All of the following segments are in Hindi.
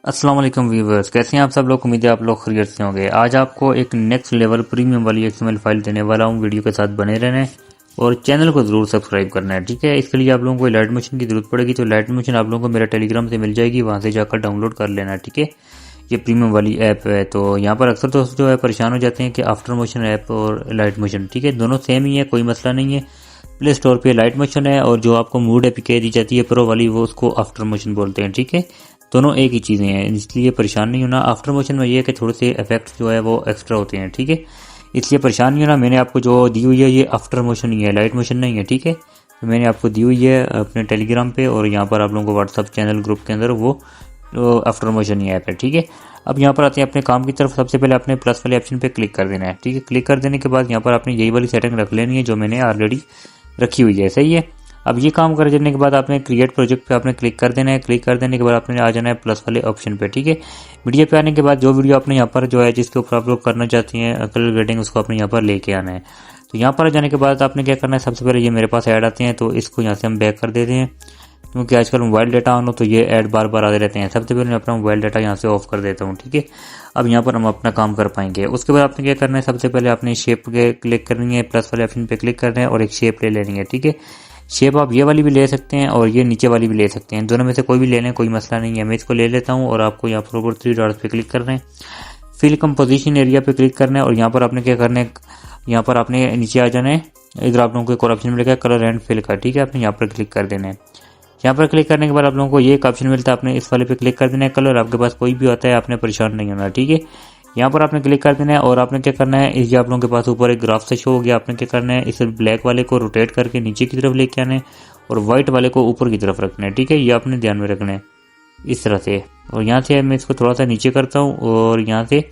अस्सलाम वालेकुम व्यूवर्स, कैसे हैं आप सब लोग। उम्मीद है आप लोग खैरियत से होंगे। आज आपको एक नेक्स्ट लेवल प्रीमियम वाली XML फाइल देने वाला हूं। वीडियो के साथ बने रहना है और चैनल को जरूर सब्सक्राइब करना है, ठीक है। इसके लिए आप लोगों को लाइट मोशन की जरूरत पड़ेगी, तो लाइट मोशन आप लोगों को मेरा टेलीग्राम से मिल जाएगी, वहां से जाकर डाउनलोड कर लेना है, ठीक है। ये प्रीमियम वाली ऐप है। तो यहाँ पर अक्सर दोस्त जो है परेशान हो जाते हैं कि आफ्टर मोशन ऐप और लाइट मोशन, ठीक है, दोनों सेम ही है, कोई मसला नहीं है। प्ले स्टोर पे लाइट मोशन है और जो आपको मूड एपीके दी जाती है प्रो वाली, वो उसको आफ्टर मोशन बोलते हैं, ठीक है। दोनों एक ही चीज़ें हैं, इसलिए परेशान नहीं होना। आफ्टर मोशन में ये है कि थोड़े से इफेक्ट जो है वो एक्स्ट्रा होते हैं, ठीक है, इसलिए परेशान नहीं होना। मैंने आपको जो दी हुई है ये आफ्टर मोशन ही है, लाइट मोशन नहीं है, ठीक है। तो मैंने आपको दी हुई है अपने टेलीग्राम पे, और यहाँ पर आप लोगों को व्हाट्सअप चैनल ग्रुप के अंदर वो आफ्टर मोशन ही ऐप है, ठीक है। अब यहाँ पर आते हैं अपने काम की तरफ। सबसे पहले अपने प्लस वाले ऑप्शन पे क्लिक कर देना है, ठीक है। क्लिक कर देने के बाद यहाँ पर आपने यही वाली सेटिंग रख लेनी है जो मैंने ऑलरेडी रखी हुई है, सही है। अब ये काम कर देने के बाद आपने क्रिएट प्रोजेक्ट पे आपने क्लिक कर देना है। क्लिक कर देने के बाद आपने आ जाना है प्लस वाले ऑप्शन पे, ठीक है। वीडियो पे आने के बाद जो वीडियो आपने यहाँ पर जो है जिसके ऊपर आप लोग करना चाहती हैं कलर ग्रेडिंग, उसको आपने यहाँ पर लेके आना है। तो यहाँ पर आ जाने के बाद आपने क्या करना है, सबसे पहले ये मेरे पास ऐड आते हैं तो इसको यहाँ से हम बैक कर देते हैं, क्योंकि आजकल मोबाइल डाटा ऑन हो तो ये ऐड बार बार आते रहते हैं। सबसे पहले मैं अपना मोबाइल डाटा यहाँ से ऑफ कर देता हूँ, ठीक है। अब यहाँ पर हम अपना काम कर पाएंगे। उसके बाद आपने क्या करना है, सबसे पहले आपने शेप के क्लिक करनी है, प्लस वाले ऑप्शन पे क्लिक करना है और एक शेप ले लेनी है, ठीक है। शेप आप ये वाली भी ले सकते हैं और ये नीचे वाली भी ले सकते हैं, दोनों में से कोई भी ले लें, कोई मसला नहीं है। मैं इसको ले लेता हूँ और आपको यहाँ पर ऊपर 3 डॉट्स पे क्लिक करना है, फिल कंपोजिशन एरिया पे क्लिक करना है और यहाँ पर आपने क्या करना है, यहाँ पर आपने नीचे आ जाना है। इधर आप लोगों को एक और ऑप्शन मिलेगा कलर एंड फिल का, ठीक है। आपने यहाँ पर क्लिक कर देना है। यहाँ पर क्लिक करने के बाद आप लोगों को ये एक ऑप्शन मिलता है, आपने इस वाले पे क्लिक कर देना है। कलर आपके पास कोई भी होता है, आपने परेशान नहीं होना, ठीक है। यहाँ पर आपने क्लिक कर देना है और आपने क्या करना है, इस आप लोगों के पास ऊपर एक ग्राफ से शो हो गया, आपने क्या करना है, इस ब्लैक वाले को रोटेट करके नीचे की तरफ लेके आना है और व्हाइट वाले को ऊपर की तरफ रखना है, ठीक है। ये आपने ध्यान में रखना है इस तरह से। और यहाँ से मैं इसको थोड़ा सा नीचे करता हूँ और यहाँ से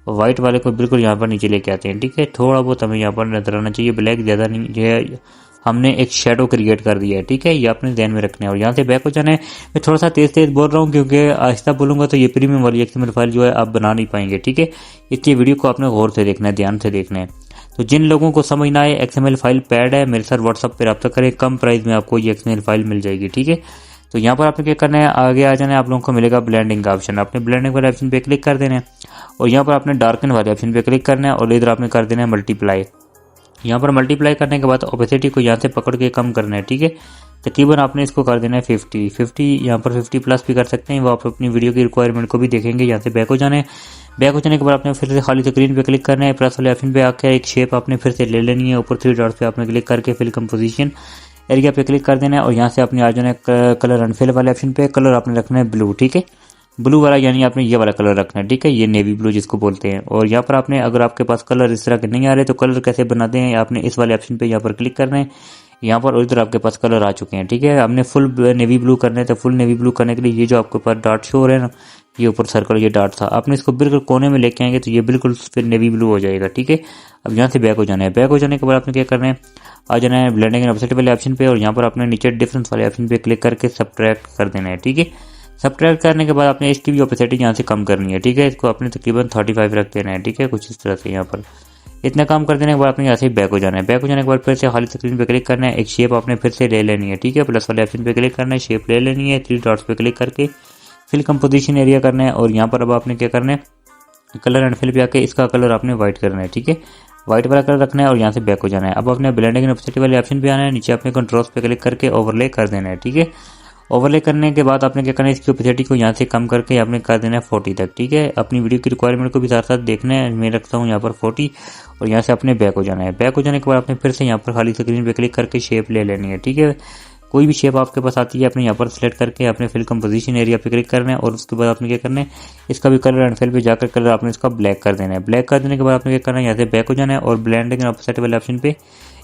व्हाइट वाले को बिल्कुल यहाँ पर नीचे लेके आते हैं, ठीक है। थोड़ा बहुत हमें यहाँ पर नजर आना चाहिए, ब्लैक ज्यादा नहीं, जो है हमने एक शेडो क्रिएट कर दिया है, ठीक है। ये आपने ध्यान में रखना है और यहाँ से बैक हो जाना है। मैं थोड़ा सा तेज तेज बोल रहा हूँ क्योंकि आहिस्ता बोलूंगा तो ये प्रीमियम वाली XML फाइल जो है आप बना नहीं पाएंगे, ठीक है। इसलिए वीडियो को आपने गौर से देखना है, ध्यान से देखना है। तो जिन लोगों को समझ ना आए, XML फाइल पैड है, मेरे साथ व्हाट्सअप पर रब्ता करें, कम प्राइस में आपको ये XML फाइल मिल जाएगी, ठीक है। तो यहाँ पर आपने क्या करना है, आगे आ जाना है, आप लोगों को मिलेगा ब्लेंडिंग का ऑप्शन, आपने ब्लेंडिंग वाले ऑप्शन पे क्लिक कर देना है और यहाँ पर आपने डार्कन वाले ऑप्शन पे क्लिक करना है और इधर आपने कर देना है मल्टीप्लाई। यहाँ पर मल्टीप्लाई करने के बाद ओपेसिटी को यहाँ से पकड़ के कम करना है, ठीक है। तकरीबन आपने इसको कर देना है 50 यहाँ पर 50 प्लस भी कर सकते हैं, वो आप अपनी वीडियो की रिक्वायरमेंट को भी देखेंगे। यहाँ से बैक हो जाना है। बैक हो जाने के बाद आपने फिर से खाली स्क्रीन पे क्लिक करना है, प्लस वाले ऑप्शन पे आकर एक शेप आपने फिर से ले लेनी है, ऊपर 3 डॉट्स पे आपने क्लिक करके फिल कंपोजिशन एरिया पे क्लिक कर देना है और यहाँ से आपने आ जाना है कलर एंड फिल वाले ऑप्शन पे। कलर आपने रखना है ब्लू, ठीक है, ब्लू वाला, यानी आपने ये वाला कलर रखना है, ठीक है, ये नेवी ब्लू जिसको बोलते हैं। और यहाँ पर आपने, अगर आपके पास कलर इस तरह के नहीं आ रहे तो कलर कैसे बनाते हैं, आपने इस वाले ऑप्शन पे यहाँ पर क्लिक करना है। यहाँ पर इधर आपके पास कलर आ चुके हैं, ठीक है। हमने फुल नेवी ब्लू करना है, तो फुल नेवी ब्लू करने के लिए ये जो आपके पास डॉट शो हो रहे हैं ना, ये ऊपर सर्कल ये डॉट था, आपने इसको बिल्कुल कोने में लेके आएंगे तो ये बिल्कुल फिर नेवी ब्लू हो जाएगा, ठीक है। अब यहाँ से बैक हो जाना है। बैक हो जाने के बाद आपने क्या करना है, आ जाना है ब्लेंडिंग एंड ऑफसेट वाले ऑप्शन पे और यहाँ पर आपने नीचे डिफरेंस वाले ऑप्शन पे क्लिक करके सब्ट्रैक्ट कर देना है, ठीक है। सब्ट्रैक्ट करने के बाद आपने इसकी भी ओपेसिटी यहाँ से कम करनी है, ठीक है। इसको आपने तकरीबन 35 रख देना है, ठीक है, कुछ इस तरह से। यहाँ पर इतना काम कर देने के बाद आपने यहाँ से बैक हो जाना है। बैक हो जाने के बाद फिर से खाली स्क्रीन पे क्लिक करना है, एक शेप आपने फिर से ले लेनी है, ठीक है। प्लस वाले ऑप्शन पे क्लिक करना है, शेप ले लेनी है, 3 डॉट्स पे क्लिक करके फिल कंपोजिशन एरिया करना है और यहाँ पर अब आपने क्या करना है, कलर एंड फिल पे आके इसका कलर आपने व्हाइट करना है, ठीक है, व्हाइट वाला कलर रखना है और यहाँ से बैक हो जाना है। अब आपने ब्लेंडिंग एंड ऑफसेट वाले ऑप्शन पे आना है, नीचे आपने कंट्रोल्स पे क्लिक करके ओवरले कर देना है, ठीक है। ओवरले करने के बाद आपने क्या करना है, इसकी ओपेसिटी को यहाँ से कम करके आपने कर देना है 40 तक, ठीक है। अपनी वीडियो की रिक्वायरमेंट को भी साथ साथ देखना है। मैं रखता हूँ यहाँ पर 40 और यहाँ से आपने बैक हो जाना है। बैक हो जाने के बाद आपने फिर से यहाँ पर खाली स्क्रीन पे क्लिक करके शेप ले लेनी है, ठीक है। कोई भी शेप आपके पास आती है आपने यहाँ पर सिलेक्ट करके अपने फिल कंपोजिशन एरिया पे क्लिक करना है और उसके बाद आपने क्या करना है, इसका भी कलर एंड फिल पे जाकर कलर आपने इसका ब्लैक कर देना है। ब्लैक कर देने के बाद आपने क्या करना है, यहाँ से बैक हो जाना है और ब्लेंडिंग एंड ऑफसेट वाले ऑप्शन पे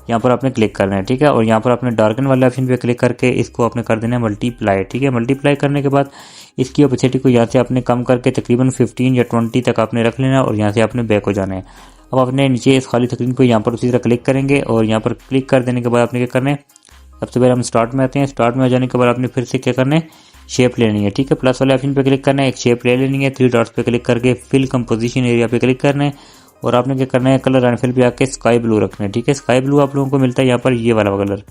यहाँ पर आपने क्लिक करना है, ठीक है। और यहाँ पर आपने डार्कन वाले ऑप्शन पे क्लिक करके इसको आपने कर देना है मल्टीप्लाई, ठीक है। मल्टीप्लाई करने के बाद इसकी ओपेसिटी को यहाँ से आपने कम करके तकरीबन 15 या 20 तक आपने रख लेना है और यहाँ से आपने बैक हो जाना है। अब आपने नीचे इस खाली स्क्रीन को यहाँ पर उसी तरह क्लिक करेंगे और यहाँ पर क्लिक कर देने के बाद आपने क्या करना है, सबसे पहले हम स्टार्ट में आते हैं। स्टार्ट में आ जाने के बाद आपने फिर से क्या करना है, शेप लेनी है, ठीक है। प्लस वाले ऑप्शन पे क्लिक करना है, एक शेप ले लेनी है, 3 डॉट्स पे क्लिक करके फिल कंपोजिशन एरिया पे क्लिक करना है और आपने क्या करना है, कलर एंड फिल पे आके स्काई ब्लू रखना है, ठीक है। स्काई ब्लू आप लोगों को मिलता है यहाँ पर ये वाला कलर,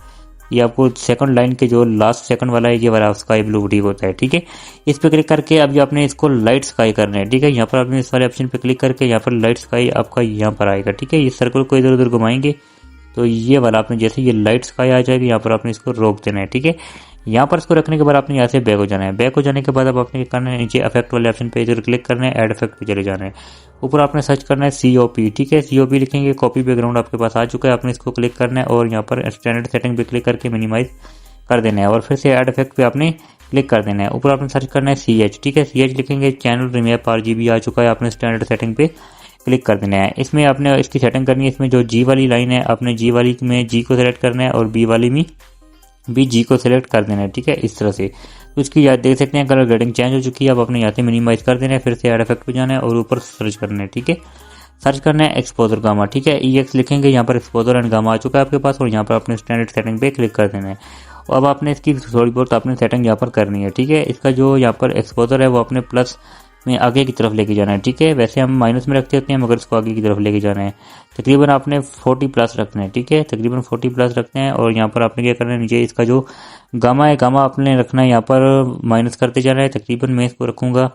ये आपको सेकंड लाइन के जो लास्ट सेकंड वाला है ये वाला स्काई ब्लू ठीक होता है। ठीक है, इस पे क्लिक करके अब आपने इसको लाइट स्काई करना है। ठीक है, यहाँ पर आपने इस वाले ऑप्शन पे क्लिक करके यहाँ पर लाइट स्काई आपका यहाँ पर आएगा। ठीक है, ये सर्कल को इधर उधर घुमाएंगे तो ये वाला आपने जैसे ये लाइट स्काई आ जाएगी यहाँ पर आपने इसको रोक देना है। ठीक है, यहाँ पर इसको रखने के बाद आपने यहाँ से बैक हो जाना है। बैक हो जाने के बाद अब आपने क्या करना है, नीचे इफेक्ट वाले ऑप्शन पे इधर क्लिक करना है, ऐड इफेक्ट पे चले जाना है। ऊपर आपने सर्च करना है COP। ठीक है, COP लिखेंगे, कॉपी बैकग्राउंड आपके पास आ चुका है, आपने इसको क्लिक करना है और यहाँ पर स्टैंडर्ड सेटिंग पे क्लिक करके मिनिमाइज कर देना है और फिर से ऐड इफेक्ट पे आपने क्लिक कर देना है। ऊपर आपने सर्च करना है CH। ठीक है, CH लिखेंगे, चैनल रिमैप RGB आ चुका है, आपने स्टैंडर्ड सेटिंग पे क्लिक कर देना है। इसमें आपने इसकी सेटिंग करनी है, इसमें जो G वाली लाइन है आपने G वाली में G को सिलेक्ट करना है और B वाली में भी G को सिलेक्ट कर देना है। ठीक है, इस तरह से तो इसकी याद देख सकते हैं कलर ग्रेडिंग चेंज हो चुकी है। अब अपने यहाँ से मिनिमाइज कर देना है, फिर से ऐड इफेक्ट पे जाना है और ऊपर सर्च करना है। ठीक है, सर्च करना है एक्सपोजर गामा। ठीक है, EX लिखेंगे, यहाँ पर एक्सपोजर एंड गामा आ चुका है आपके पास और यहाँ पर अपने स्टैंडर्ड सेटिंग पे क्लिक कर देना है। और अब आपने इसकी थोड़ी बहुत आपने सेटिंग यहाँ पर करनी है। ठीक है, इसका जो यहाँ पर एक्सपोजर है वो अपने प्लस में आगे की तरफ लेके जाना है। ठीक है, वैसे हम माइनस में रख देते हैं मगर इसको आगे की तरफ लेके जाना है। तकरीबन आपने 40 प्लस रखना है। ठीक है, तकरीबन 40 प्लस रखते हैं और यहाँ पर आपने क्या करना है, नीचे इसका जो गामा है गामा आपने रखना है, यहाँ पर माइनस करते जाना है। तकरीबन मैं इसको रखूंगा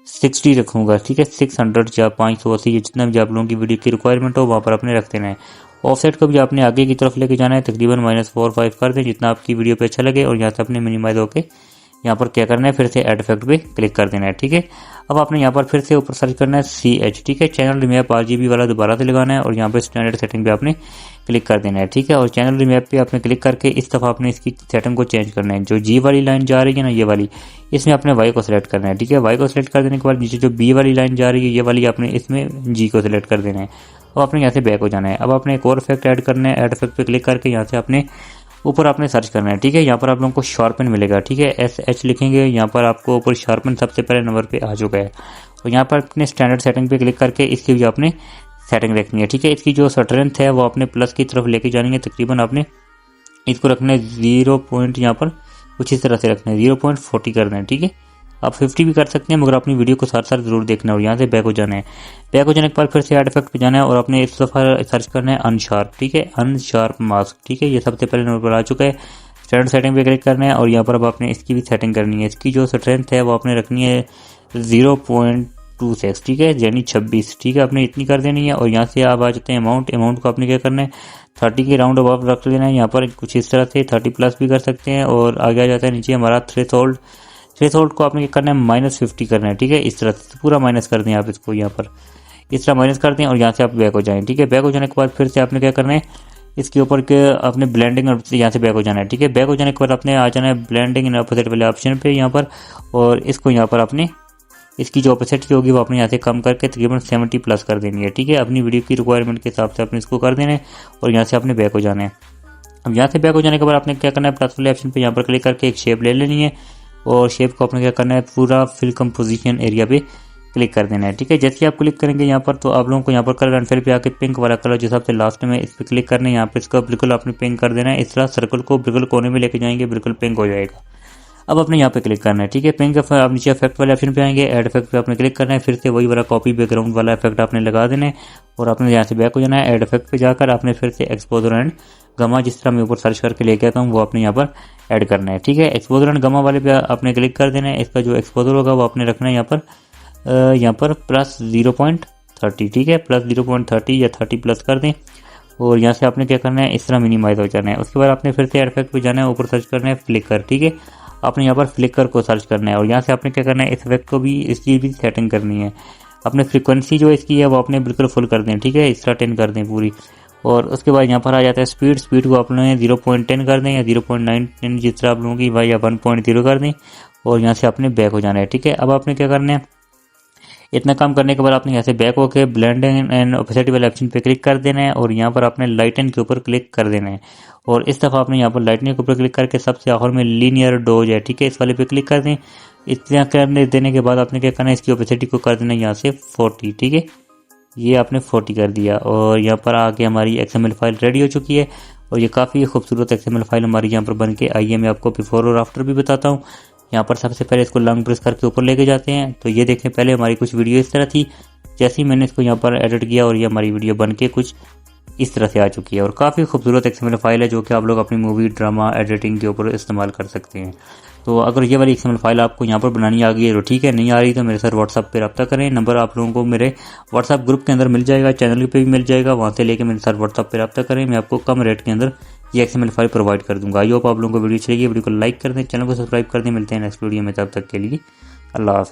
60 रखूंगा। ठीक है, 600 या 580 जितना भी आप लोगों की वीडियो की रिक्वायरमेंट हो वहाँ पर आपने रख देना है। ऑफसेट को भी आपने आगे की तरफ लेके जाना है, तकरीबन -4-5 कर दें जितना आपकी वीडियो पे अच्छा लगे और यहाँ से अपने मिनिमाइज होके यहाँ पर क्या करना है, फिर से ऐड इफेक्ट पे क्लिक कर देना है। ठीक है, अब आपने यहाँ पर फिर से ऊपर सर्च करना है CH। ठीक है, चैनल रिमैप RGB वाला दोबारा से लगाना है और यहाँ पर स्टैंडर्ड सेटिंग पे आपने क्लिक कर देना है। ठीक है, और चैनल रिमैप पे आपने क्लिक करके इस दफ़ा आपने इसकी सेटिंग को चेंज करना है। जो G वाली लाइन जा रही है ना ये वाली, इसमें आपने Y को सिलेक्ट करना है। ठीक है, Y को सिलेक्ट कर देने के बाद नीचे जो B वाली लाइन जा रही है ये वाली आपने इसमें G को सिलेक्ट कर देना है और आपने यहाँ से बैक हो जाना है। अब आपने एक और इफेक्ट ऐड करना है, ऐड इफेक्ट पे क्लिक करके यहाँ से आपने ऊपर आपने सर्च करना है। ठीक है, यहाँ पर आप लोगों को शार्पन मिलेगा। ठीक है, SH लिखेंगे, यहाँ पर आपको ऊपर शार्पन सबसे पहले नंबर पे आ चुका है और यहाँ पर अपने स्टैंडर्ड सेटिंग पे क्लिक करके इसकी भी आपने सेटिंग रखनी है। ठीक है, इसकी जो स्ट्रेंथ है वो आपने प्लस की तरफ लेके जानी है। तकरीबन आपने इसको रखना है 0 पॉइंट, यहाँ पर कुछ इस तरह से रखना है, 0.40 करना है। ठीक है, आप 50 भी कर सकते हैं मगर अपनी वीडियो को साथ साथ जरूर देखना है और यहाँ से बैक हो जाना है। बैक हो जाने के बाद फिर से ऐड इफेक्ट पे जाना है और अपने इस दफ़ा सर्च करना है अनशार्प। ठीक है, अनशार्प मास्क। ठीक है, ये सबसे पहले नंबर पर आ चुका है। स्टैंडर्ड सेटिंग पे क्लिक करना है और यहाँ पर अब आपने इसकी भी सेटिंग करनी है। इसकी जो स्ट्रेंथ है वो आपने रखनी है 0.26। ठीक है, यानी 26। ठीक है, आपने इतनी कर देनी है और यहाँ से आप आ जाते हैं अमाउंट को आपने क्या करना है 30 के राउंड अबाउट रख लेना है। यहाँ पर कुछ इस तरह से 30 प्लस भी कर सकते हैं और आगे आ जाता है नीचे हमारा थ्रेशोल्ड को आपने क्या करना है -50 करना है। ठीक है, इस तरह से पूरा माइनस कर दें आप इसको, यहाँ पर इस तरह माइनस कर दें और यहाँ से आप बैक हो जाएं। ठीक है, बैक हो जाने के बाद फिर से आपने क्या करना है, इसके ऊपर के अपने ब्लेंडिंग यहाँ से बैक हो जाना है। ठीक है, बैक हो जाने के बाद आपने आ जाना है ब्लेंडिंग इन अपोजिट वाले ऑप्शन पे यहाँ पर और इसको यहाँ पर आपने इसकी जो ऑपोजिट होगी वो आपने यहाँ से कम करके तकरीबन 70 प्लस कर देनी है। ठीक है, अपनी वीडियो की रिक्वायरमेंट के हिसाब से आपने इसको कर देना है और यहाँ से आपने बैक हो जाना है। अब यहाँ से बैक हो जाने के बाद आपने क्या करना है, प्लस वाले ऑप्शन पे यहाँ पर क्लिक करके एक शेप ले लेनी है और शेप को आपने क्या करना है पूरा फिल कंपोजिशन एरिया पे क्लिक कर देना है। ठीक है, जैसे आप क्लिक करेंगे यहाँ पर तो आप लोगों को यहाँ पर कलर एंड फिल पे आके पिंक वाला कलर जो सबसे लास्ट में इस पर क्लिक करना है, यहाँ पे इसका बिल्कुल आपने पिंक कर देना है। इस तरह सर्कल को बिल्कुल कोने में लेके जाएंगे, बिल्कुल पिंक हो जाएगा। अब आपने यहाँ पे क्लिक करना है। ठीक है, पिंक आप नीचे इफेक्ट वाले ऑप्शन पे आएंगे, ऐड इफेक्ट पे आपने क्लिक करना है, फिर से वही वाला कॉपी बैकग्राउंड वाला इफेक्ट आपने लगा देना है और आपने यहाँ से बैक हो जाना है। ऐड इफेक्ट पे जाकर आपने फिर से एक्सपोजर एंड गमा जिस तरह मैं ऊपर सर्च करके लेके आता हूँ वो आपने यहाँ पर ऐड करना है। ठीक है, एक्सपोजर एंड गमा वाले पे आपने क्लिक कर देना है। इसका जो एक्सपोजर होगा वो आपने रखना है यहाँ पर प्लस 0.30। ठीक है, प्लस 0.30 या 30 प्लस कर दें और यहाँ से आपने क्या करना है, इस तरह मिनिमाइज हो जाना है। उसके बाद आपने फिर से ऐड इफेक्ट पे जाना है, ऊपर सर्च करना है फ्लिकर। ठीक है, आपने यहाँ पर फ्लिकर को सर्च करना है और यहाँ से आपने क्या करना है, इस इफेक्ट को भी इसकी भी सेटिंग करनी है। अपने फ्रीक्वेंसी जो इसकी है वो आपने बिल्कुल फुल कर दें। ठीक है, इस तरह 10 कर दें पूरी और उसके बाद यहाँ पर आ जाता है स्पीड को आपने 0.10 कर दें या 0.9 जिस तरह आप लोगों की या 1.0 कर दें और यहाँ से आपने बैक हो जाना है। ठीक है, अब आपने क्या करना है, इतना काम करने के बाद आपने यहाँ से बैक होकर ब्लेंडिंग एंड ओपेसिटी वाले ऑप्शन पे क्लिक कर देना है और यहाँ पर आपने लाइटन के ऊपर क्लिक कर देना है और इस दफ़ा आपने यहाँ पर लाइटनिंग के ऊपर क्लिक करके सबसे आखिर में लीनियर डोज है। ठीक है, इस वाले पे क्लिक कर दें। इतना करने देने के बाद आपने क्या करना है, इसकी ओपेसिटी को कर देना है यहाँ से 40। ठीक है, ये आपने 40 कर दिया और यहाँ पर आके हमारी XML फाइल रेडी हो चुकी है और ये काफ़ी खूबसूरत XML फाइल हमारी यहाँ पर बन के आई है। मैं आपको बिफोर और आफ्टर भी बताता हूँ। यहाँ पर सबसे पहले इसको लॉन्ग प्रेस करके ऊपर लेके जाते हैं तो ये देखें, पहले हमारी कुछ वीडियो इस तरह थी, जैसे ही मैंने इसको यहाँ पर एडिट किया और ये हमारी वीडियो बन के कुछ इस तरह से आ चुकी है और काफ़ी खूबसूरत XML फाइल है जो कि आप लोग अपनी मूवी ड्रामा एडिटिंग के ऊपर इस्तेमाल कर सकते हैं। तो अगर ये वाली XML फाइल आपको यहाँ पर बनानी आ गई है तो ठीक है, नहीं आ रही तो मेरे साथ व्हाट्सअप पे रब्ता करें। नंबर आप लोगों को मेरे व्हाट्सअप ग्रुप के अंदर मिल जाएगा, चैनल पे भी मिल जाएगा, वहाँ से लेके मेरे साथ व्हाट्सअप पे रब्ता करें। मैं आपको कम रेट के अंदर ये XML फाइल प्रोवाइड कर दूंगा। आई होप आप लोगों को वीडियो चाहिए, वीडियो को लाइक कर दें, चैनल को सब्सक्राइब कर दें। मिलते हैं नेक्स्ट वीडियो में, तब तक के लिए अल्लाह हाफिज़।